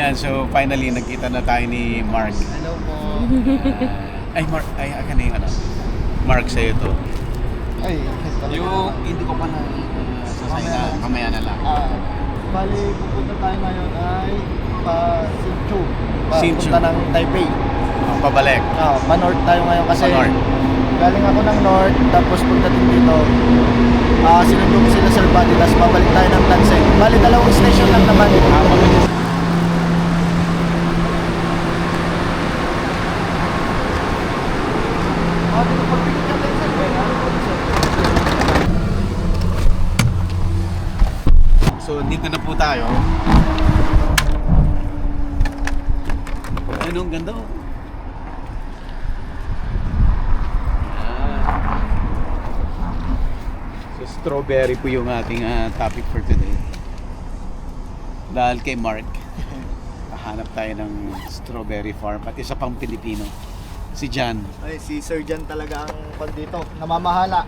Ayan, so finally nagkita na tayo ni Mark. Hello po. Ay, Mark, ay, ano yung ano? Mark, sa'yo to. Ay, talaga. Yung hindi ko pa na sasay na, mamaya na lang. Bali, pupunta tayo ngayon ay Sinchu. Sinchu. Punta ng Taipei. Pabalik. Pa-north tayo ngayon kasi Pa-north. galing ako ng north, tapos pagdating dito, sinundo ko sila Sir Buddy, tapos babalik tayo ng Tanseng. Bali, dalawang station lang naman. So, dito na po tayo. Ano, ang ganda oh. So, strawberry po yung ating topic for today. Dahil kay Mark, hanap tayo ng strawberry farm at isa pang Pilipino, si John. Ay, si Sir Jan talaga ang pandito. Namamahala.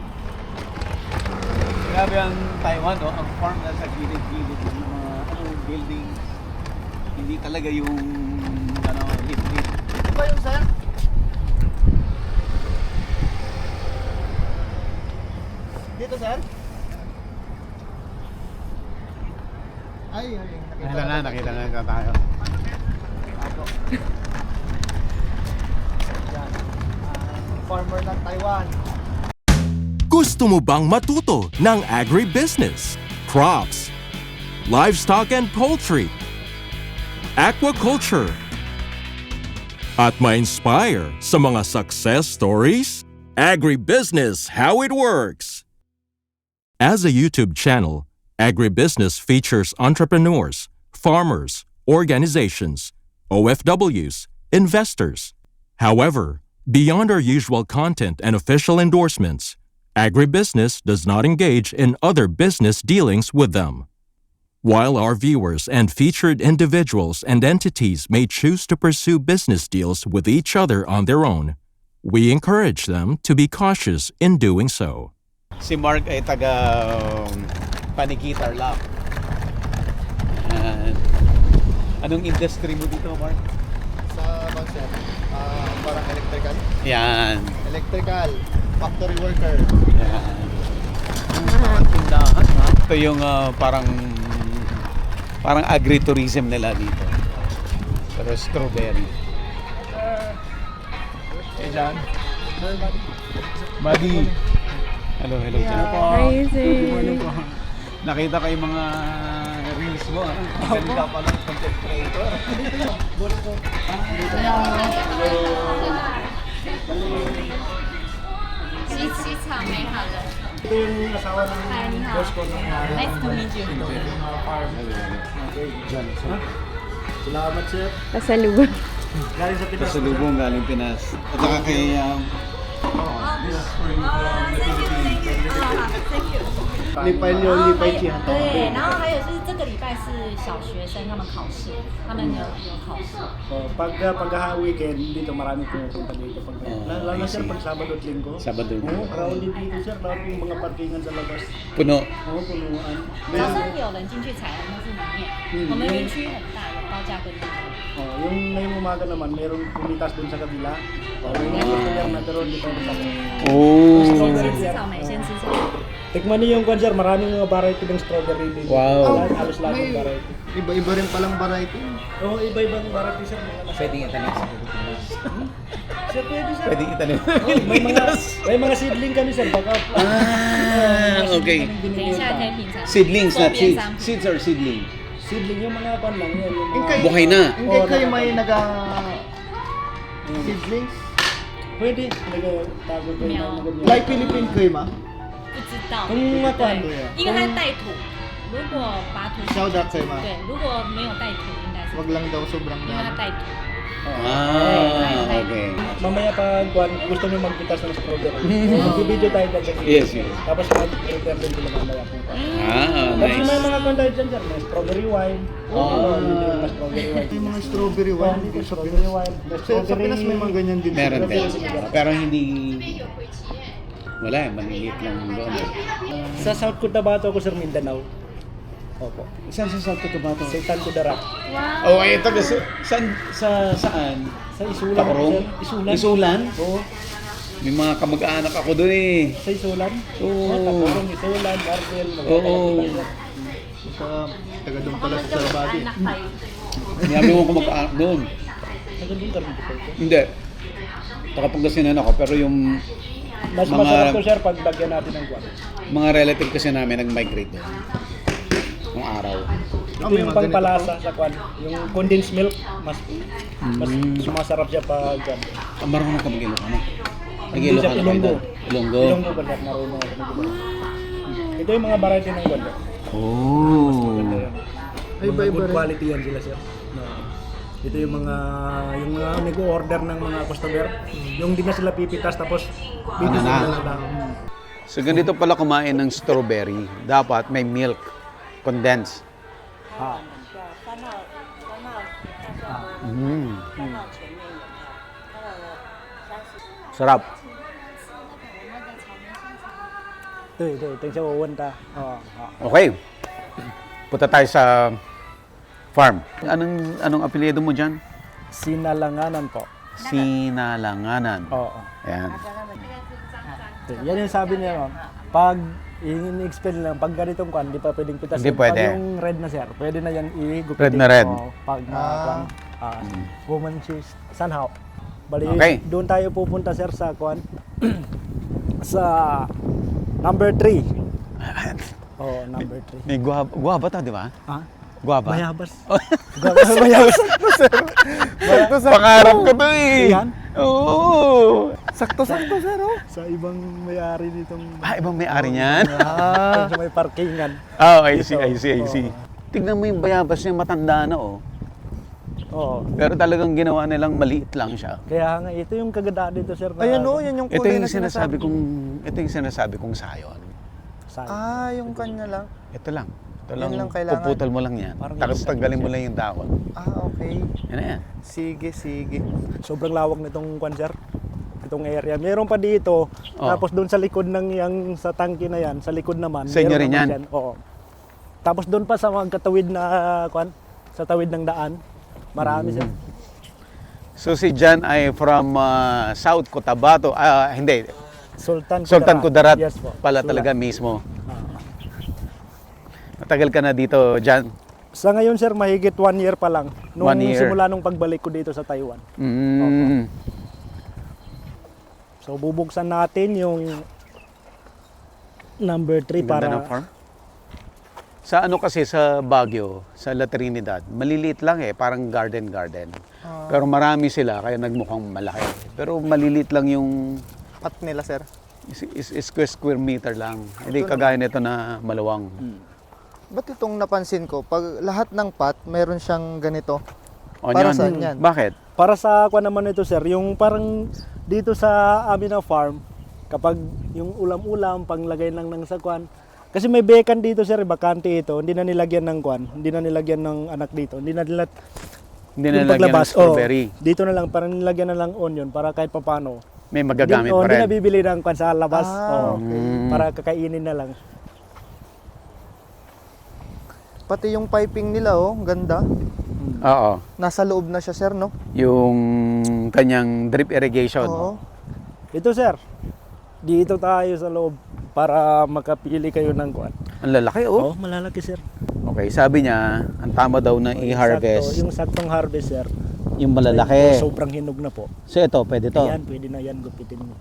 Grabe ang Taiwan, oh, ang farm na sa gilid-gilid ng mga building. Hindi talaga yung hip-hip. Ito ba yung sir? Dito sir? Ay, Nakita na tayo. Ako. Yan. Farmer ng Taiwan. Gusto mo bang matuto ng agribusiness, crops, livestock and poultry, aquaculture, at ma-inspire sa mga success stories? Agribusiness How It Works! As a YouTube channel, Agribusiness features entrepreneurs, farmers, organizations, OFWs, investors. However, beyond our usual content and official endorsements, Agribusiness does not engage in other business dealings with them. While our viewers and featured individuals and entities may choose to pursue business deals with each other on their own, we encourage them to be cautious in doing so. Si Mark ay taga Panikitar lang. Anong industry mo dito, Mark? Sa Bangsa, parang electrical. Yan. Electrical, factory worker. Yan. Parang tindahan, ha? Ito yung parang agritourism nila dito. Pero strawberry. Hey, John. Buddy. Hello, John. Hi, sir. Nakita ko yung mga reels mo, ha? Galing ka pala ng content creator. Ito yung asawa ng boss ko ng Nice to meet you. farm. Diyan. Salamat sir. Pasalubong. Galing sa Pinas. Pasalubong galing Pinas. At saka kay 礼拜六、礼拜天都对，然后还有就是这个礼拜是小学生他们考试，他们有考试。 Pag weekend, dito marami pumupunta dito. Lalo na sir, pag Sabado at Linggo. Sabado. Oo, crowded dito sir. Lahat yung mga parkingan sa labas. Puno. Oo, punuan. 早上有人进去采，但是里面我们园区很大，有高架跟地铁。 Yung ngayong umaga naman, mayroong pumitas dun sa kabila. Yung gusto niyang nagkaroon dito sa Oh. 先吃草莓，先吃草莓。 Tikman niyo yung kwan sir, maraming mga variety ng strawberry dito. Wow. Halos lahat ng variety. Iba-iba rin palang variety. Oo, iba-ibang variety sir. Pwedeng itanim sa Pilipinas. Sir, pwede sir. Pwedeng itanim. May mga seedling kami sir. Baka, Okay. 等一下可以品尝。 Seedlings, not 周边 seeds. 商品。 Seeds or seedling? seedling yung mga kwan lang. Yung mga, Inkay. Buhay na. Hindi Oo, kayo naka- may seedlings? pwede. Nagtago kayo. Meow. Like Philippine kayo ma? 不知道， Kung mga kwan. 因为它带土，如果把土 Shout out sa'yo ma. 对，如果没有带土，应该是 Wag lang daw sobrang 因为它 na. 带土。 Okay. Mamaya pag kwan, gusto niyo magpitas ng strawberry. Mag-video tayo dyan. Yes, yes. Tapos mag-prepare din sila mamaya. Tapos Nice. may mga kwan tayo dyan sir. May strawberry wine. May strawberry wine. Yung mga strawberry wine dito sa Strawberry Pinas. wine. Sa Pinas may mga ganyan din. Meron din. Pero hindi... Wala, maliliit lang doon. Sa South Cotabato ako sir, Mindanao. Opo. Saan sa South Cotabato? Sultan Kudarat. Oh, ay taga saan saan? Sa Isulan. Tacorong? Isulan. Isulan? Oo. May mga kamag-anak ako doon eh. Sa Isulan. Oo. Tacorong, Isulan, Marcel. Oo. Taga doon pala sa Sarbati. anak tayo. Marami akong kamag-anak doon. Taga doon ka rin po. Hindi. Takapagkasinan ako pero yung Mas Mga- masarap to, sir, pag lagyan natin ng kwan. mga relative kasi namin nag-migrate doon. Nung araw. Ito yung pangpalasa sa kwan. Yung condensed milk, mas sumasarap siya pag kwan. Marunong ka mag-Ilocano. Hindi Nag-Ilocano siya kayo Ilonggo. doon? Ilonggo. Ilonggo ba, sir? Marunong ako mag-Ilonggo. Ito yung mga variety ng kwan. Oh. Ganda yan. Mga good quality yan sila, sir. Ito yung mga nag-order ng mga customer. Yung di na sila pipitas tapos pipitas na? na lang. So ganito pala kumain ng strawberry. Dapat may milk. Condensed. Ah. Sarap. Ito yung sa wawanta. Okay. Punta tayo sa farm. Anong apelyido mo dyan? Sinalanganan po. Sinalanganan. Oo. Ayan. Yan yung sabi niya, ma'am. Pag in-explain lang, pag ganitong kwan, di pa pwedeng pitas. Hindi pwede. Pag yung red na, sir, pwede na yan i-gupitin. Red na red. Oo, pag kwan, woman cheese, somehow. Bali, Okay. doon tayo pupunta, sir, sa kwan. Sa number 3. Oh, number 3. May guwaba to, di ba? Ha? Guwaba. Bayabas. Bayabas. Pangarap ko to eh. Yan? Oo. Sakto-sakto, sir, oh. Sa ibang may-ari nitong... Ibang may-ari niyan? Sa may parkingan. Oh, I see. Tignan mo yung bayabas niya, matanda na oh. Oo. Pero talagang ginawa nilang maliit lang siya. Kaya nga, ito yung kagandaan dito, sir. na- Ayan o, yan yung Ito kulay yung na sinasabi kong sayon. Sa- yung kanya lang. Ito lang. Ito Yan lang kailangan. puputol mo lang yan. Parang Tapos tanggalin mo lang yung dahon. Okay. Yan na yan. Sige. Sobrang lawak nitong kwan, sir. Itong area. Meron pa dito. Tapos doon sa likod ng yang sa tangke na yan, sa likod naman. Sa inyo meron rin naman yan? dyan. Oo. Tapos doon pa sa magkatawid na kwan, sa tawid ng daan. Marami, sir. So si John ay from South Cotabato. Hindi. Sultan Kudarat Yes po. pala Sulat. talaga mismo. Matagal ka na dito, John? Sa ngayon, sir, mahigit 1 year pa lang. Nung 1 year. simula nung pagbalik ko dito sa Taiwan. So, bubuksan natin yung number 3 Ganda para... ng farm. Sa ano kasi sa Baguio, sa La Trinidad, maliliit lang eh, parang garden. Pero marami sila kaya nagmukhang malaki. Pero maliliit lang yung Pat nila, sir. square meter lang. Hindi kagaya nito na malawang. Ba't itong napansin ko, pag lahat ng pot, meron siyang ganito. O, Para yan. saan yan? Bakit? Para sa kwan naman ito, sir, yung parang dito sa amin na farm, kapag yung ulam-ulam, panglagay lang ng sa kwan, kasi may bekan dito, sir, bakante ito, hindi na nilagyan ng kwan, hindi na nilagyan ng anak dito, hindi na nila Hindi na yung lagyan ng paglabas, strawberry. dito na lang, parang nilagyan na lang onion para kahit papano. May magagamit pa Hindi rin. na bibili ng kwan sa labas. okay. Para kakainin na lang. Pati yung piping nila, oh, ganda. Oo. Nasa loob na siya, sir, no? Yung kanyang drip irrigation. Oo. Ito, sir. Dito tayo sa loob para makapili kayo ng kwan. Ang lalaki oh. Oh, malalaki, sir. Okay, sabi niya, ang tama daw na i-harvest Yung saktong harvest, sir. yung malalaki. Sobrang hinog na po. So ito, pwede to. Yan, pwede na yan, gupitin mo.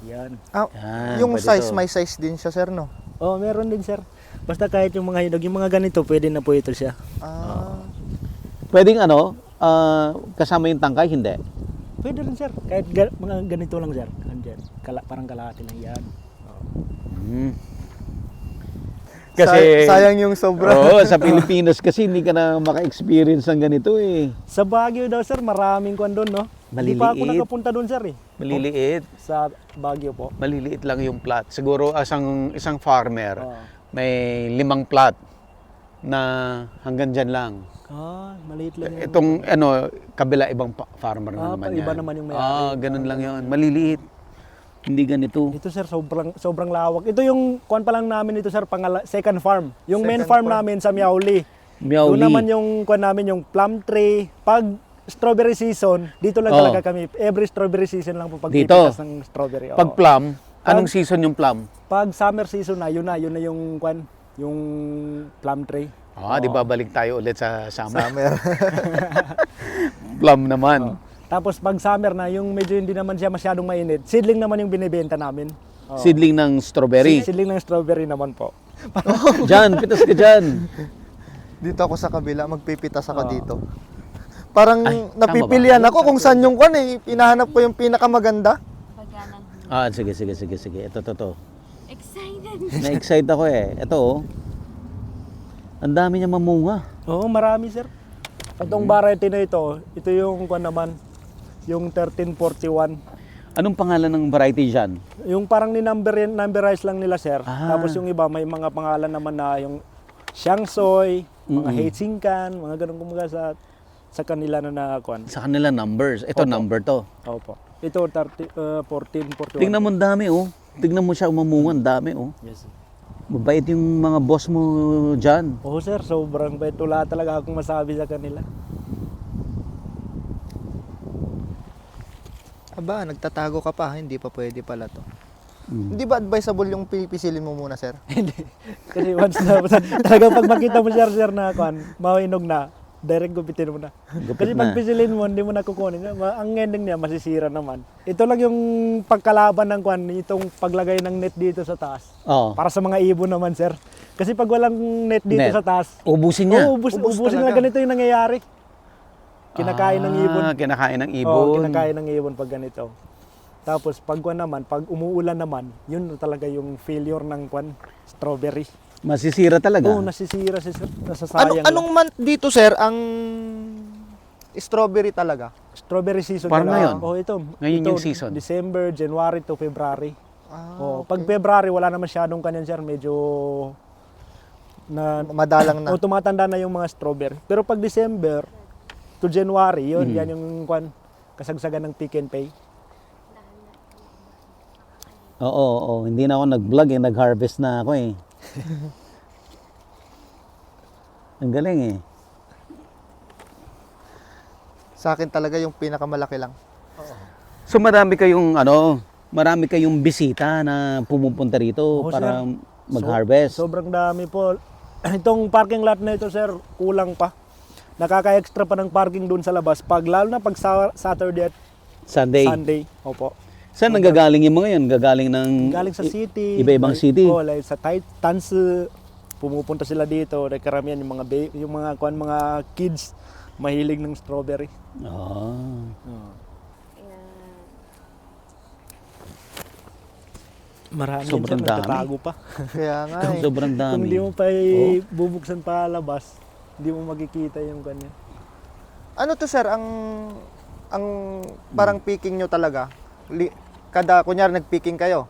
Yan. Yan, Yung pwede size, to. may size din siya, sir, no? Oh, meron din, sir. Basta kahit yung mga hinog, yung mga ganito, pwede na po ito siya. Pwedeng kasama yung tangkay, hindi. Pwede rin, sir. Kahit mga ganito lang, sir. Andyan. Parang kalahati lang yan. Kasi sayang yung sobra. Oo, sa Pilipinas kasi hindi ka na maka-experience ng ganito eh. Sa Baguio daw, sir, maraming kwan doon, no? Hindi pa ako Maliliit. nakapunta doon, sir, eh. Maliliit. Sa Baguio po. Maliliit lang yung plot. Siguro isang farmer, Oo. may 5 plot na hanggang dyan lang. Maliit lang yun. Itong kabila ibang farmer na naman iba yan. naman yung may-ari. Ganun lang yun. Maliliit. Hindi ganito. Ito sir, sobrang lawak. Ito yung kuan pa lang namin ito sir, second farm. Yung main Second farm farm. namin sa Miauli. Miauli. Doon naman yung kuan namin, yung plum tree. Pag strawberry season, dito lang Oh. talaga kami. Every strawberry season lang po pag Dito? pipitas ng strawberry. Oo. Pag plum, anong season yung plum? Pag summer season na, yun na yung kuan, yung plum tree. Di ba balik tayo ulit sa summer? Summer. Plum naman. Tapos pag summer na, yung medyo hindi naman siya masyadong mainit, seedling naman yung binibenta namin. Oo. Seedling ng strawberry. Seedling ng strawberry naman po. Diyan, pitas ka dyan. Dito ako sa kabila, magpipitas ako dito. Parang Ay, napipilian ako kung saan yung kwan eh. Pinahanap ko yung pinakamaganda. Pagkanan. Sige. Ito. Excited. Na-excite ako eh. Ito oh. Ang dami niya mamunga. Oo, marami sir. Itong variety na ito yung kuan naman, yung 1341. Anong pangalan ng variety dyan? Yung parang numberize lang nila sir. Ah. Tapos yung iba may mga pangalan naman na yung Xiangsoy, mga Heitsinkan, mga ganun kumaga sa kanila na kuan. Sa kanila numbers. Ito Opo. number to. Opo. Ito 1441. Tingnan mo ang dami oh. Tingnan mo siya mamunga, ang dami oh. Yes. Sir. Mabait yung mga boss mo dyan. Oo sir, sobrang bait. Wala talaga akong masabi sa kanila. Aba, nagtatago ka pa, hindi pa pwede pala to. Mm. Hindi ba advisable yung pipisilin mo muna, sir? Hindi. Kasi once na, talagang pag makita mo sir na kuan, mahinog na, direct gupitin mo na. Gupit Kasi na. pag pisilin mo, hindi mo na kukunin. Ang ending niya, masisira naman. Ito lang yung pagkalaban ng kuan, itong paglagay ng net dito sa taas. Oo. Para sa mga ibon naman, sir. Kasi pag walang net dito Net. sa taas, Ubusin niya. ubusin na talaga. ganito yung nangyayari. Kinakain ng ibon. Kinakain ng ibon. Oo, kinakain ng ibon pag ganito. Tapos pag kuwan naman, pag umuulan naman, yun talaga yung failure ng kuwan, strawberry. Masisira talaga. Oo, nasisira, nasasayang. Anong month dito, sir, ang strawberry talaga? Strawberry season Parang talaga. ngayon. Oh, ito. Ngayon ito, yung season. December, January to February. Ah, Pag February, wala na masyadong kanyan, sir. Medyo madalang na. tumatanda na yung mga strawberry. Pero pag December to January, yun, yan yung kuwan, kasagsagan ng pick and pay. Oo. Hindi na ako nag-vlog eh. Nag-harvest na ako eh. Ang galing eh. Sa akin talaga yung pinakamalaki lang. So marami kayong bisita na pumupunta rito Oo, para sir. mag-harvest. Sobrang dami po. Itong parking lot na ito, sir, kulang pa. Nakaka-extra pa ng parking doon sa labas. Lalo na pag Saturday at Sunday. Sunday. Opo. Saan nanggagaling yung mga yun? Gagaling ng Galing sa city. iba-ibang city? Oh, like sa Tansu. Pumupunta sila dito. Like karamihan yung mga kids mahilig ng strawberry. Marami Sobrang yan, sir, dami. nagtatago pa. Kaya nga eh. Sobrang Kung dami. di mo pa bubuksan pa labas, hindi mo makikita yung kanya. Ano to, sir, ang parang picking nyo talaga? Kunyari nag-picking kayo.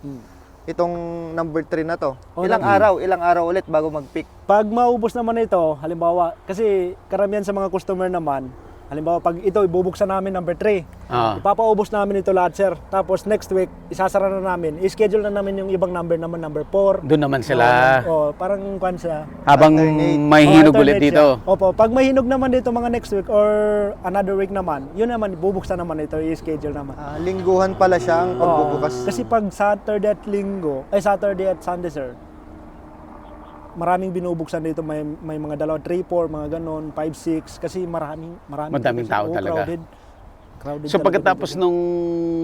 Itong number 3 na to. Oh, Ilang araw ulit bago mag-pick? Pag maubos naman ito, halimbawa, kasi karamihan sa mga customer naman, halimbawa pag ito ibubuksan namin number 3, ipapaubos namin ito lahat, sir. Tapos next week, isasara na namin, i-schedule na namin yung ibang number naman, number 4. Doon naman sila. Parang kwan siya. Habang Alternate. may hinog Alternate ulit dito. siya. Opo, pag may hinog naman dito mga next week or another week naman, yun naman, bubuksan naman ito, i-schedule naman. Lingguhan pala siya ang pagbubukas. Kasi pag Saturday at Sunday, sir, maraming binubuksan dito, may mga 2, 3, 4, mga ganon, 5, 6, kasi maraming Madaming dito, tao sir. talaga. Crowded So talaga pagkatapos dito. nung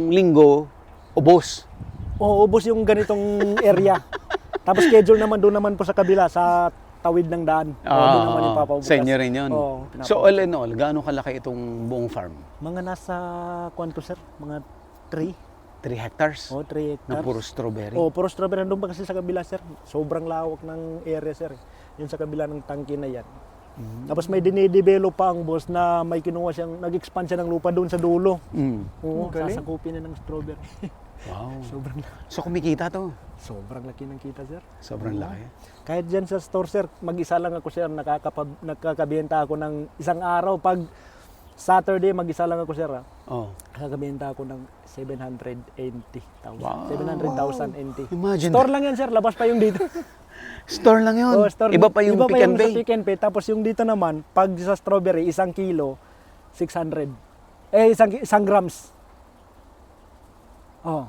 linggo, ubos. ubos yung ganitong area. Tapos schedule naman doon naman po sa kabila, sa tawid ng daan. Doon naman ipapabukas. Sa inyo rin yun. Oo, So all in all, gaano kalaki itong buong farm? mga nasa, kwanto sir, mga 3 hectares? 3 Na hectares. puro strawberry? Puro strawberry. Nandun pa kasi sa kabila, sir. Sobrang lawak ng area, sir. Yung sa kabila ng tangke na yan. Tapos may dinidevelop pa ang boss na may kinuha siyang, nag-expand siya ng lupa doon sa dulo. Oo, galing. sasakupin na ng strawberry. Wow. Sobrang laki. So kumikita to? Sobrang laki ng kita, sir. Sobrang laki. Kahit dyan sa store, sir, mag-isa lang ako, sir. Nakakabenta ako ng isang araw. Pag Saturday, mag-isa lang ako, sir. Oh. Kakabenta ako ng 780,000. Wow. 700,000 NT. Imagine. Store lang yan, sir. Labas pa yung dito. Store lang yun. Oh, store. Iba pa yung Iba Pick and sa Pay. Pick and Pay. Tapos yung dito naman, pag sa strawberry, 1 kilo, 600. 1 grams. Oh,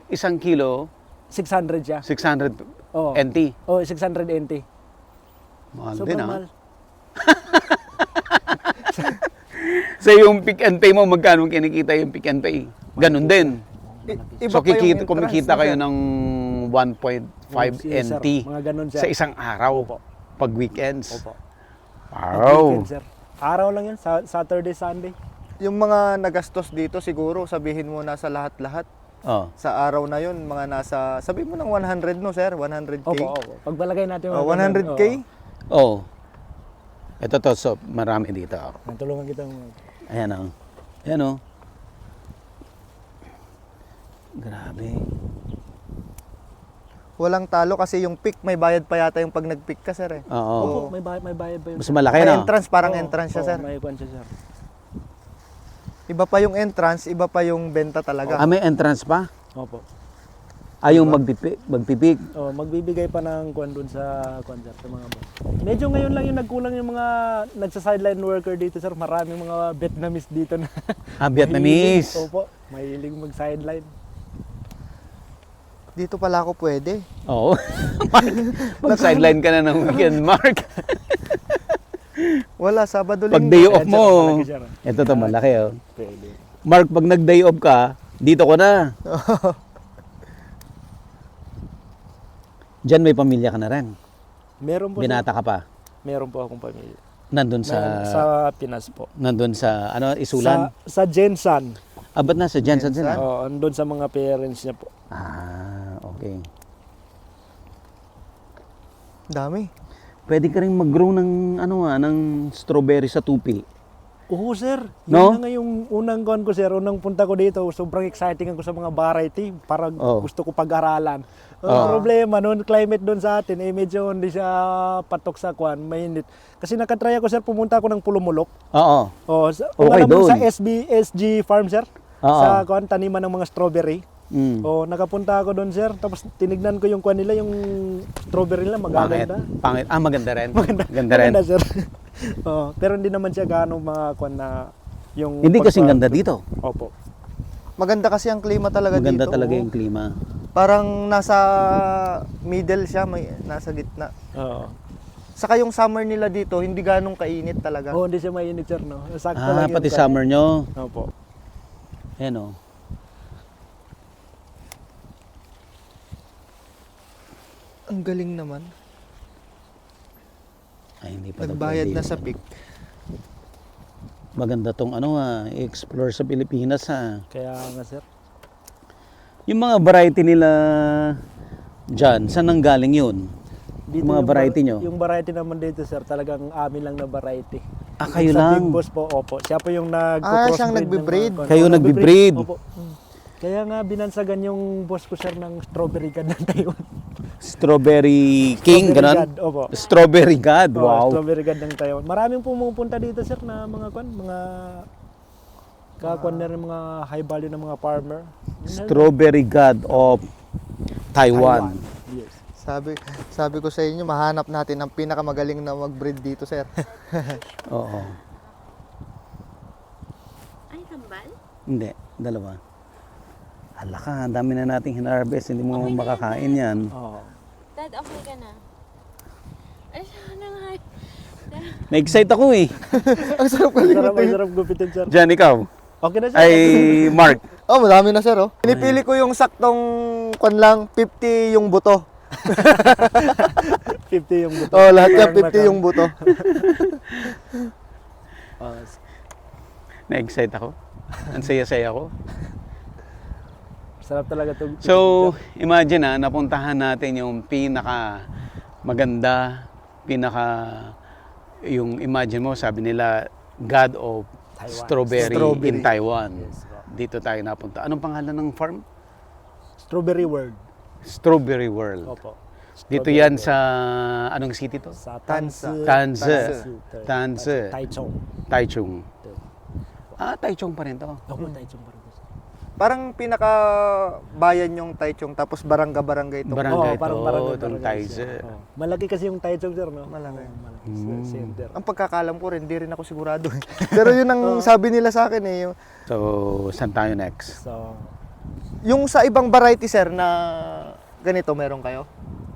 Isang kilo, 600 siya. 600 Oh. NT. Oh, 600 NT. Mahal din Sobrang ah. mahal. So yung Pick and Pay mo, magkano kinikita yung Pick and Pay? Ganun din. Iba So pa yung kumikita entrance, kayo sir. ng 1.5 Yes, sir. NT Mga ganun, sir. sa isang araw Opo. pag weekends. Opo. Wow. Weekend, sir. Araw lang yan, Saturday, Sunday. Yung mga nagastos dito siguro, sabihin mo nasa lahat-lahat. Oh. Sa araw na yun, mga nasa, sabi mo ng 100 no sir? 100K? Opo. Pagbalagay natin. Oh, mga 100K? Oh. Ito to, so marami dito. Tulungan kita. Ayan oh. Ayan oh. Grabe. Walang talo kasi yung pick, may bayad pa yata yung pag nag-pick ka sir eh. Oo. Opo, may bayad ba yun? Mas malaki May na. entrance, parang Oo, entrance siya oo, sir. May kwan siya, sir. Iba pa yung entrance, iba pa yung benta talaga. Ah, may entrance pa? Opo. Yung magpipik. Oh, magbibigay pa ng kwan doon sa kwan, sir, sa mga boss. Medyo ngayon lang yung nagkulang yung mga nagsa-sideline worker dito, sir. Maraming mga Vietnamese dito na. Vietnamese. Mahilig, opo, mahilig mag-sideline. Dito pala ako pwede. Oo. Mark, mag-sideline ka na ng weekend, Mark. Wala, Sabado Pag Linggo. day off Ayan, sir, mo, malaki, sir. ito to malaki oh. Pwede. Mark, pag nag-day off ka, dito ko na. Diyan may pamilya ka na rin. Meron po, Binata ka pa. sir. Meron po akong pamilya. Nandun Sa sa, Pinas po. nandun sa, ano, Isulan? Sa Jensan. Ba't nasa Jensen sila? Oo, andun sa mga parents niya po. Okay. Dami. Pwede ka rin mag-grow ng, ng strawberry sa tupi. Oo, sir. Yun No? na nga yung unang kuan ko, sir. Unang punta ko dito, sobrang exciting ako sa mga variety. Parang Oh. gusto ko pag-aralan. Ang Oh. problema, noon climate doon sa atin, medyo hindi siya patok sa kuan, mainit. Kasi nakatry ako, sir, pumunta ako ng Pulumulok. Oo. Kung Okay alam mo doon. sa SG Farm, sir. Oo. Sa kuan, taniman ng mga strawberry. Mm. Nakapunta ako doon, sir. Tapos tinignan ko yung kuan nila, yung strawberry nila, Pangit. magaganda. Pangit. Maganda rin. Ganda rin. Maganda, sir. Pero hindi naman siya gaano mga kuan na yung Hindi kasing pagpa- ganda dito. Opo. Maganda kasi ang klima talaga Maganda dito. talaga Oo. yung klima. Parang nasa middle siya, may nasa gitna. Oo. Saka yung summer nila dito, hindi ganong kainit talaga. Hindi siya mainit, sir, no? Sakto lang yung Pati kuan. summer nyo. Opo. Ayan o. Ang galing naman. Ay, hindi pa daw Nagbayad pwede na yun. sa pick. Maganda tong i-explore sa Pilipinas ha. Kaya nga, sir. Yung mga variety nila dyan, saan nang galing yun? Dito Mga yung variety nyo? Yung variety naman dito, sir, talagang amin lang na variety. Kayo Sa lang? Big Boss po, opo. Siya po yung siyang nagbe-breed. Kayo nagbe-breed? Opo. Kaya nga binansagan yung boss ko, sir, ng strawberry god ng Taiwan. Strawberry King, Strawberry ganon? God, opo. Strawberry God, wow. Strawberry god ng Taiwan. Maraming pumupunta dito, sir, na mga mga kakuan na rin mga high value na mga farmer. Strawberry God of Taiwan. Yes. Sabi ko sa inyo, mahanap natin ang pinakamagaling na mag-breed dito, sir. Oo. Ay, kambal? Hindi, dalawa. Hala ka, ang dami na nating hinarvest, hindi mo makakain yan. Oo. Dad, okay ka na? Ay, sana nga. Na-excite ako eh. Ang sarap Ang sarap gupitin, sir. Diyan, ikaw. Okay na, sir. Ay, Mark. Oh, madami na, sir, oh. Pinipili ko yung saktong kwan lang, 50 yung buto. 50 yung buto. Oh, lahat yan, Parang 50 yung buto. Na-excite ako. Ang saya-saya ko. Sarap talaga to. So, imagine napuntahan natin yung pinaka maganda, yung imagine mo, sabi nila, God of Strawberry in Taiwan. Dito tayo napunta. Anong pangalan ng farm? Strawberry World. Strawberry World. Opo. Dito yan sa, anong city to? Sa Tansa. Tanse. Tanse. Taichung. Taichung. Taichung pa rin to. Opo, Taichung pa rin po, sir. Parang pinaka-bayan yung Taichung, tapos barangay itong Barangay Oo, parang to, barangay itong talaga, Taize. sir. Oo. Malaki kasi yung Taichung, sir, no? Malaki. Oo, malaki, sir, center. Ang pagkakalam ko rin, di rin ako sigurado. Pero yun ang sabi nila sa akin eh. So, saan tayo next? So, Yung sa ibang variety, sir, na ganito meron kayo?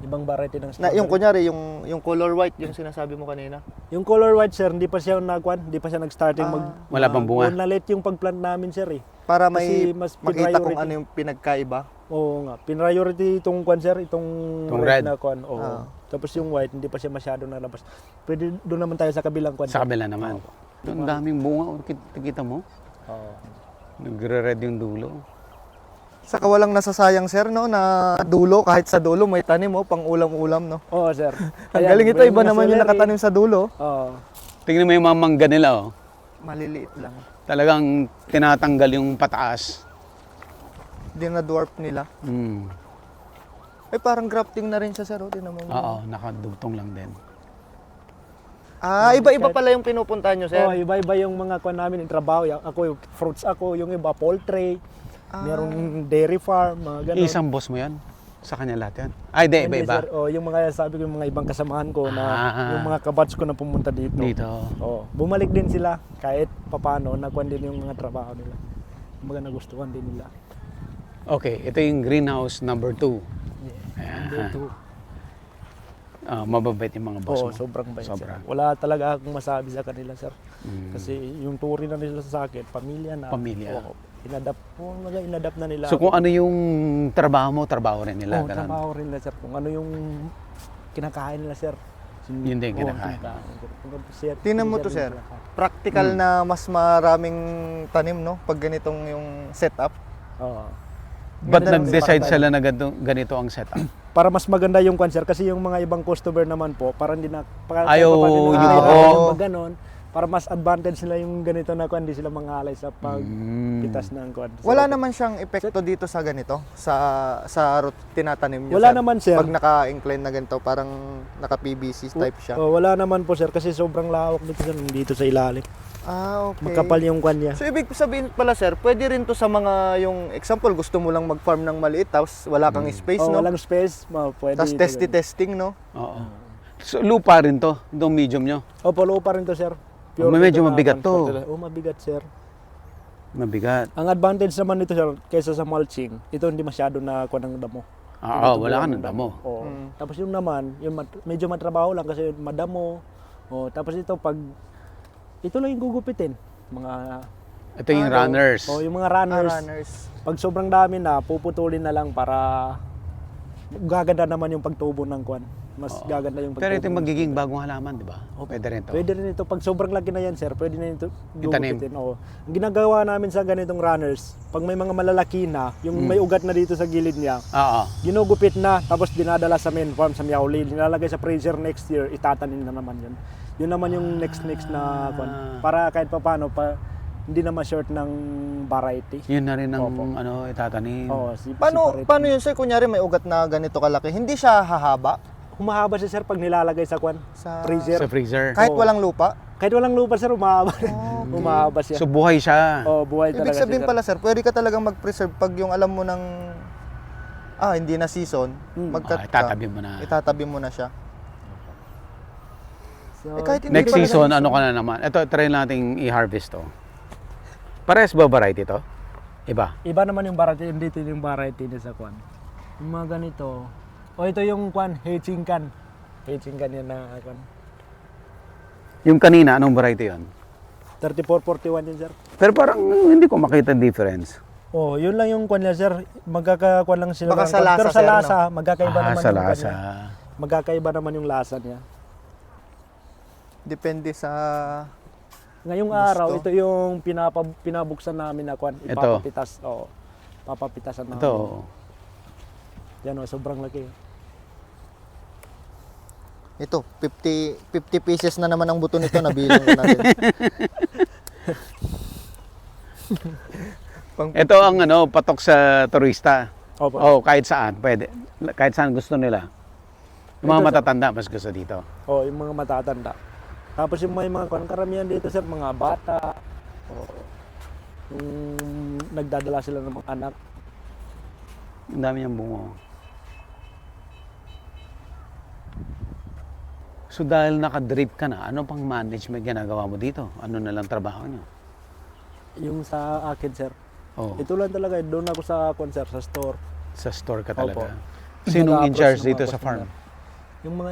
ibang variety ng Na, yung strawberry. kunyari, yung color white, yung sinasabi mo kanina. Yung color white, sir, hindi pa siya hindi pa siya nag-starting Wala pang bunga. Nalit yung pagplant namin, sir, eh. Para may Kasi mas makita kung priority. ano yung pinagkaiba. Oo nga, priority itong kwan, sir, itong Itong red. na kwan. Oo. Tapos yung white, hindi pa siya masyado nalabas. Pwede doon naman tayo sa kabilang kwan. Sa sir. kabila naman. Ang daming bunga. Kita mo? Oo. Nagre-red yung dulo. Saka walang nasasayang, sir, no, na dulo, kahit sa dulo may tanim, oh, pang ulam-ulam, no. Oo, sir. Ang Ayan, galing ito, may iba mga naman yung celery. nakatanim sa dulo. Oo. Tingnan mo yung mga mangga nila, oh. Maliliit lang. Talagang tinatanggal yung pataas. Dinadwarp nila. Mm. Eh, parang grafting na rin siya, sir, oh, tinan mo. Oo, nakadugtong lang din. Iba-iba pala yung pinupuntahan nyo, sir. Oo, iba-iba yung mga kwan namin, yung trabaho. Ako, yung fruits ako, yung iba, poultry. Merong dairy farm, mga ganun. Isang boss mo yan? Sa kanya lahat yan? Ay, di, Hindi, iba-iba. sir. Oh, yung mga sabi ko, yung mga ibang kasamahan ko na yung mga kabats ko na pumunta dito. Dito. Oh, bumalik din sila kahit papano nakuan din yung mga trabaho nila. Mga nagustuhan din nila. Okay, ito yung greenhouse number 2. Dito. Mababait yung mga boss Oo, mo. sobrang bait. Sobra. Sir. Wala talaga akong masabi sa kanila, sir. Kasi yung turi na nila sa akin, pamilya na. Pamilya. Oo, inadapt na nila. So kung ano yung trabaho mo, trabaho rin nila. Oo, ganun. trabaho rin nila, sir. Kung ano yung kinakain nila, sir. Yun din Oo, kinakain. Sir, Tingnan mo to, din sir. kinakain. Practical na mas maraming tanim, no? Pag ganitong yung setup. Oo. Ba't Ganda ng nag-decide spartan. sila na ganito ang setup? Para mas maganda yung cancer kasi yung mga ibang customer naman po parang hindi na Ayaw yung yung buko. ganon para mas advantage nila yung ganito na kuan, hindi sila mangalay sa pagpitas ng kuan. Wala naman siyang epekto dito sa ganito, sa tinatanim nyo, Wala sir? naman, sir. Pag naka-incline na ganito, parang naka-PVC type siya. Oh, wala naman po, sir, kasi sobrang lawak dito, sir, dito sa ilalim. Okay. Makapal yung kuan niya. So, ibig sabihin pala, sir, pwede rin to sa mga, yung example, gusto mo lang mag-farm ng maliit, tapos wala kang space, Oh, no? walang space, pwede. Tapos testing, no? Oo. So lupa rin to, itong medium nyo. Opo, low pa rin to, sir. Medyo ito na mabigat to. fertilizer. Oh, mabigat, sir. Mabigat. Ang advantage naman nito, sir, kaysa sa mulching, ito hindi masyado na kuan ng damo. Oo, wala ka ng damo. Oo. Tapos yung naman, yung medyo matrabaho lang kasi madamo. Oh, tapos ito lang yung gugupitin. Mga Ito yung runners. oh, yung mga runners. Runners. Pag sobrang dami na, puputulin na lang para gaganda naman yung pagtubo ng kwan. Mas gaganda yung pagtubo. Pero ito yung magiging bagong halaman, di ba? O pwede rin to. Pwede rin ito. Pag sobrang laki na yan, sir, pwede na ito Itanim. gugupitin. Oo. Ang ginagawa namin sa ganitong runners, pag may mga malalaki na, yung may ugat na dito sa gilid niya, Oo. ginugupit na, tapos dinadala sa main farm sa Miauli, nilalagay sa freezer next year, itatanim na naman yun. Yun naman yung next na kwan. Para kahit paano, hindi na ma-short ng variety. Yun na rin ang Opo. itatanim. Oo, Paano yun, sir? Kunyari may ugat na ganito kalaki, hindi siya hahaba Humahaba siya, sir, pag nilalagay sa kwan, sa freezer. Sa freezer. kahit Oo. walang lupa? Kahit walang lupa, sir, humahaba. Humahaba siya. So buhay siya. Oh, buhay talaga Ibig sabihin siya, sir. pala, sir, pwede ka talagang mag-preserve pag yung alam mo ng hindi na season, mag-cut ka, Itatabi mo na. itatabi mo na siya. So, kahit hindi Next pa season, na- ano ka na naman? Ito, try nating i-harvest to. Pares ba variety to? Iba. Iba naman yung variety, dito yung variety niya sa kwan. Yung mga ganito. O ito yung kwan, Hechingkan. Hechingkan yan na kwan. Yung kanina, anong variety yon? 3441 yun, sir. Pero parang hindi ko makita difference. Oh, yun lang yung kwan niya, sir. Magkakakuan lang sila. Baka ng sa kwan. lasa, Pero sa sir, no? lasa, magkakaiba naman Sa yung kwan lasa. niya. Magkakaiba naman yung lasa niya. Depende sa Ngayong Gusto. araw, ito yung pinabuksan namin na kwan. Ito. Ipapapitas. Oo. Papapitasan namin. Ito. Yan o, sobrang laki. ito, 50 pieces na naman ang buto nito, nabilang ko natin. Ito ang patok sa turista. Opo. Oh, kahit saan, pwede. Kahit saan gusto nila. Yung mga Ito, sir. matatanda, mas gusto dito. Oh, yung mga matatanda. Tapos yung may mga kwan, karamihan dito, sir, mga bata. Oh. Yung nagdadala sila ng mga anak. Ang dami niyang bungo. So dahil naka-drip ka na, ano pang management ginagawa mo dito? Ano na lang trabaho niyo? Yung sa akin, sir. Oh, Ito lang talaga, doon ako sa concert, sa store. sa store ka talaga. Opo. Sinong in Nag-a-approach charge ng dito mga sa farm? customer. Yung mga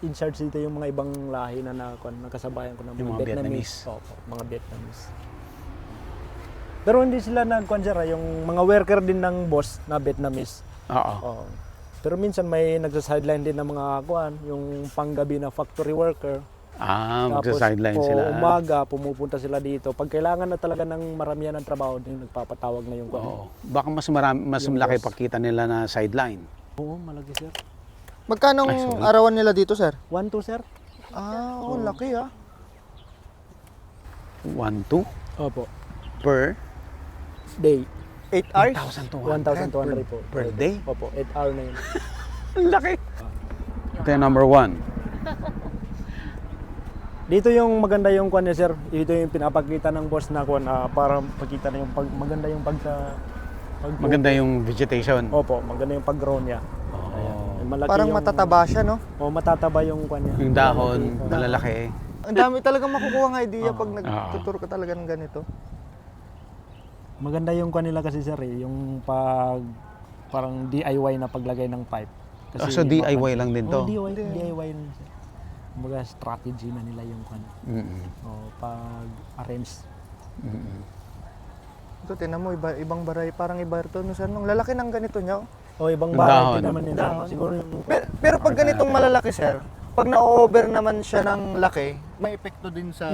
in charge dito, yung mga ibang lahi na nakasabayan ko ng Yung mga mga Vietnamese. Opo, mga Vietnamese. Pero hindi sila nag-concert, yung mga worker din ng boss na Vietnamese. Oo. Oo. Pero minsan may nagsa-sideline din ng mga yung panggabi na factory worker. Magsa-sideline po, sila. umaga, pumupunta sila dito. Pag kailangan na talaga ng maramihan ng trabaho, din nagpapatawag na yung Oo. Baka mas Yung malaki boss. pakita nila na sideline. Oo, malaki sir. Magkano Ay, sorry. arawan nila dito, sir? 1-2 sir? Laki ah. 1-2 Opo. per Day. 8 hours? 1,200 po. per day? Opo, 8 hour na yun. Ang laki. Ito yung number 1. Dito yung maganda yung kwan niya, sir. Dito yung pinapakita ng boss na kwan para pakita na yung maganda yung Maganda yung vegetation. Opo, maganda yung pag-grow niya. Oo. Malaki Parang yung, matataba siya, no? O matataba yung kwan niya. Yung dahon, malalaki. Ang dami talagang makukuha ng idea pag Oo. nagtuturo ka talaga ng ganito. Maganda yung kwan nila kasi sir, yung parang DIY na paglagay ng pipe. So DIY lang din to? Oh, DIY lang sir. Kumbaga strategy na nila yung kwan. Mm-mm. Pag-arrange. Mm-mm. Ito, tinan mo, ibang baray, parang iba ito. No, sir, nung lalaki ng ganito niya. O ibang Yung bahay dahon. din naman nila. Siguro yung Pero pag ganitong malalaki, sir, pag na-over naman siya ng laki, may epekto din sa...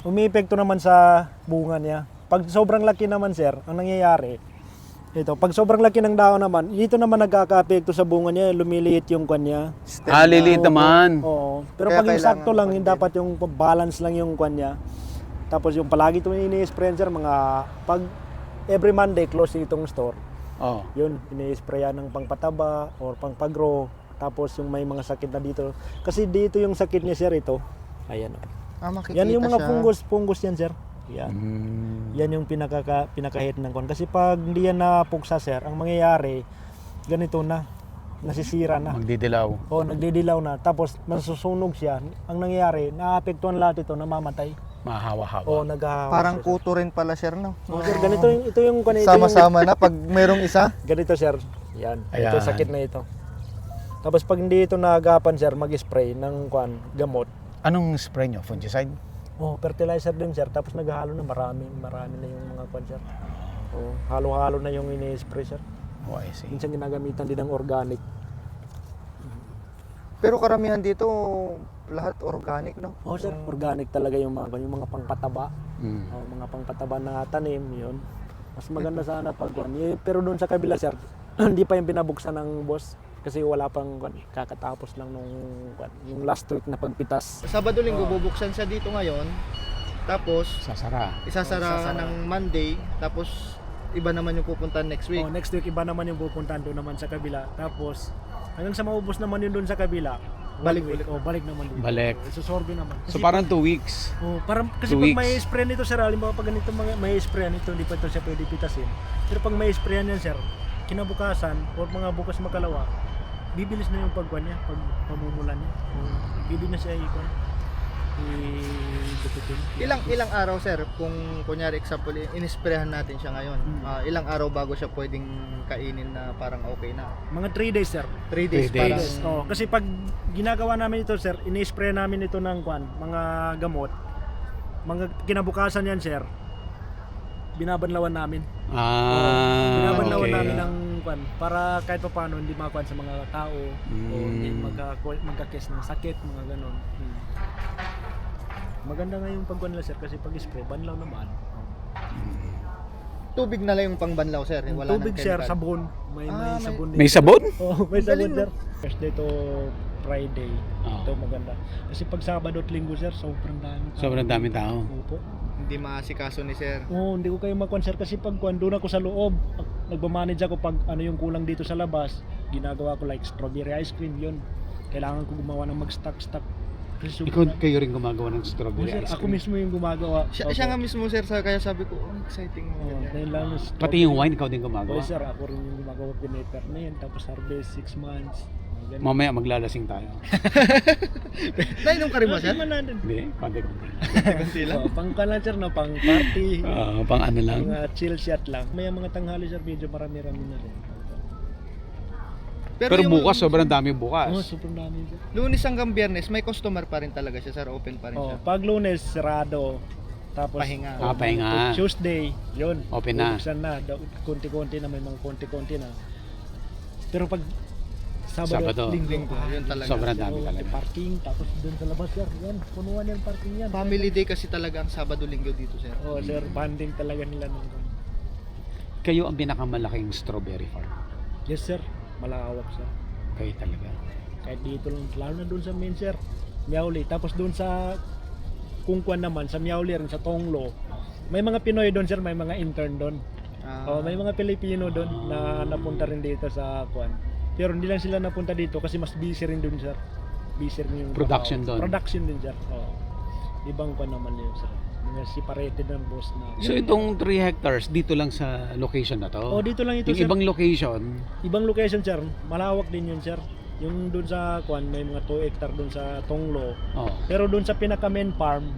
umiepekto naman sa bunga niya. Pag sobrang laki naman sir, ang nangyayari, pag sobrang laki ng dahon naman, dito naman nagkaka-apekto sa bunga niya, lumiliit yung kwan niya. Liliit naman. Oo. Pero Kaya pag yung kailangan sakto lang, yung pag- dapat yung balance lang yung kwan niya. Tapos yung palagi itong ini-spray sir, pag every Monday closing itong store, Oh. yun, ini-sprayan ng pangpataba or pangpag-grow. Tapos yung may mga sakit na dito. Kasi dito yung sakit niya sir, ito. Ayan. makikita Yan yung mga siya. fungus yan sir. Yan. Mm. Yan yung pinakahit ng kon. Kasi pag hindi yan napuksa sir, ang mangyayari, ganito na, nasisira na. Magdidilaw. O nagdidilaw na. Tapos masusunog siya. Ang nangyayari, naapektuhan lahat ito, namamatay. Mahawa-hawa. O naghahawa Parang siya, sir. kuto rin pala, sir, no? O, sir, ganito yung, ito yung, ito yung, Sama-sama na pag merong isa. ganito sir. Yan. Ito Ayan. sakit na ito. Tapos pag hindi ito naagapan sir, mag-spray ng gamot. Anong spray nyo? Fungicide? Oh, fertilizer din sir. Tapos naghahalo na marami na yung mga kwan sir. Oh, halo-halo na yung ini-spray sir. Oh, I see. Minsan ginagamitan din ng organic. Pero karamihan dito, lahat organic, no? Oh sir, organic talaga yung mga pangpataba. Mm. Oh, mga pangpataba na tanim, yun. Mas maganda sana pag pero doon sa kabila sir, hindi pa yung binabuksan ng boss kasi wala pang kakatapos lang nung yung last week na pagpitas. Sabado linggo bubuksan siya dito ngayon. Tapos Sasara. isasara ng Monday, tapos iba naman yung pupuntahan next week. Oh, next week iba naman yung pupuntahan doon naman sa kabila. Tapos hanggang sa maubos naman yun doon sa kabila, Balik ulit. Oh, balik naman dito. Balik. Susorbe naman. So parang 2 weeks. Oh, parang kasi 2 pag weeks. may spray nito sir, halimbawa pag ganito may spray nito, hindi pa ito siya pwede pitasin. Pero pag may spray yan sir, kinabukasan o mga bukas makalawa, bibilis na yung pagkuhan niya, pag pamumulan niya. Hindi na siya i-dupitin. Ilang araw, sir, kung kunyari example, inisprehan natin siya ngayon. Ilang araw bago siya pwedeng kainin na parang okay na? Mga 3 days sir. 3 days, 3 days. parang... Oh, kasi pag ginagawa namin ito sir, ini-spray namin ito ng mga gamot. Mga kinabukasan yan sir, binabanlawan namin. Binabanlawan okay. namin ng para kahit pa paano hindi makakuan sa mga tao o hindi magka-case ng sakit, mga ganon. Maganda nga yung pagkuan nila sir kasi pag spray banlaw naman. Tubig na lang yung pangbanlaw, sir. Wala Tubig nang sir, chemical. sabon. May sabon din. May sabon? Oh, may sabon Galing, sir. Thursday to Friday. Oh. Ito maganda. Kasi pag Sabado at Linggo sir, sobrang dami. Sobrang daming tao. Opo. Hindi maasikaso ni sir. Oo, hindi ko kayo mag-concert kasi pag doon ako sa loob, nagmamanage ako pag ano yung kulang dito sa labas, ginagawa ko like strawberry ice cream, yun. Kailangan ko gumawa ng mag-stock Kasi Ikaw, sobrang- kayo rin gumagawa ng Oh, strawberry sir, ice ako cream. mismo yung gumagawa. Siya nga mismo sir, kaya sabi ko, oh, exciting mo. Oh, dahil lang yung Pati strawberry. yung wine, ikaw din gumagawa. Oh, sir, ako rin yung gumagawa pinapper na yan. Tapos harvest 6 months. Ganun. Mamaya maglalasing tayo. Nainom ka rin ba sir? Tingnan natin. Hindi, konti-konti. Kunti lang. Oh, pang kanan sir, no? Pang party. Pang ano lang. Mga chill shot lang. May mga tanghali sir, medyo marami-rami na rin. Pero yung bukas, sobrang dami bukas. Oh, super dami sir. Lunes hanggang Biyernes, may customer pa rin talaga siya sir, open pa rin siya. Oh, pag Lunes, sarado. Tapos Pahinga. Pahinga. Tuesday, yun. Open na. Bubuksan na. Konti-konti na, may mga konti-konti na. Pero pag Sabado, Linggo, Yun talaga. Sobrang dami talaga. Parking, tapos dun sa labas sir. Yan, punuan yan parking yan. Family day kasi talaga ang Sabado Linggo dito sir. Oh, sir, banding talaga nila nung. Kayo ang pinakamalaking strawberry farm. Yes sir, malawak sir. Kayo talaga. Kahit dito lang, lalo na dun sa main sir, Miauli. Tapos dun sa Kungkwan naman, sa Miauli rin, sa Tonglo. May mga Pinoy doon sir, may mga intern doon. Oh, may mga Pilipino doon na napunta rin dito sa Kwan. Pero hindi lang sila napunta dito kasi mas busy rin doon sir. Busy rin yung Production trabaho. doon. Production din sir. Oh. Ibang Kwan naman yun sir. Mga separated ng boss na. So itong 3 hectares dito lang sa location na to? Oh, dito lang ito Yung sir. ibang location, Ibang location sir, malawak din yun sir. Yung doon sa Kwan, may mga 2 hectare doon sa Tonglo. oh, Pero doon sa pinaka main farm,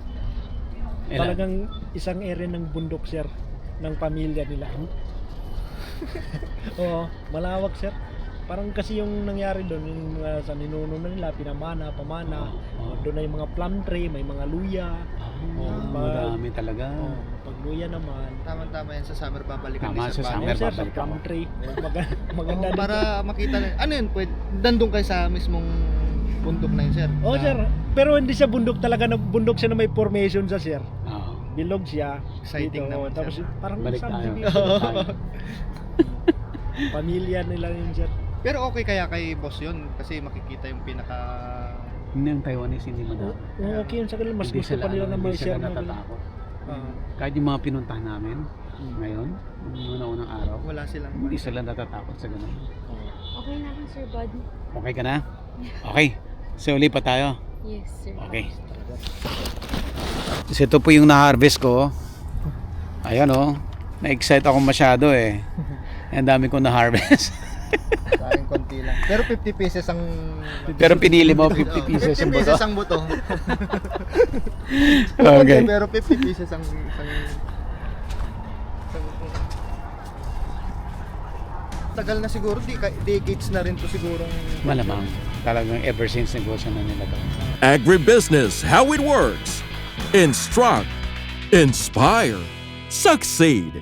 ilan? talagang isang area ng bundok sir ng pamilya nila. Oo, malawak sir. Parang kasi yung nangyari doon, yung sa ninuno na nila, pamana. Doon na yung mga plum tree, may mga luya. Madami talaga. Pag luya naman. Tama-tama yan sa summer babalikan Tama, ni Sir sa Bano. summer. Sir, sa babalik plum ako. tree. Maganda din. Para makita na. Ano yun? Pwede, dandong kayo sa mismong bundok na yun sir. Oh Sa- sir, pero hindi siya bundok talaga, na bundok siya na may formation sa sir. Oh. Bilog siya. Exciting dito. naman, Tapos sir. parang Balik tayo. subdivision. Pamilya nila yun sir. Pero okay kaya kay boss yun kasi makikita yung pinaka Hindi ang Taiwanese, hindi madami. Okay yun sa kanila, mas Hindi gusto pa nila na may hindi share sila na ganun. natatakot. Kahit yung mga pinuntahan namin ngayon, yung una-unang araw, wala silang hindi sila natatakot sa ganun. Okay na ako, Sir Bud. Okay ka na? Okay. So uli pa tayo. Yes, Sir. Okay. Kasi ito po yung na-harvest ko. Ayan oh. Na-excite ako masyado eh. Ang dami kong na-harvest. sa akin konti lang. Pero 50 pieces ang Pero pinili mo 50 pieces 50 yung pieces buto. ang buto. Okay. Pero 50 pieces ang tagal na siguro, decades na rin to sigurong Malamang. Talagang ever since negosyo na nila to. Agribusiness, how it works. Instruct, inspire, succeed.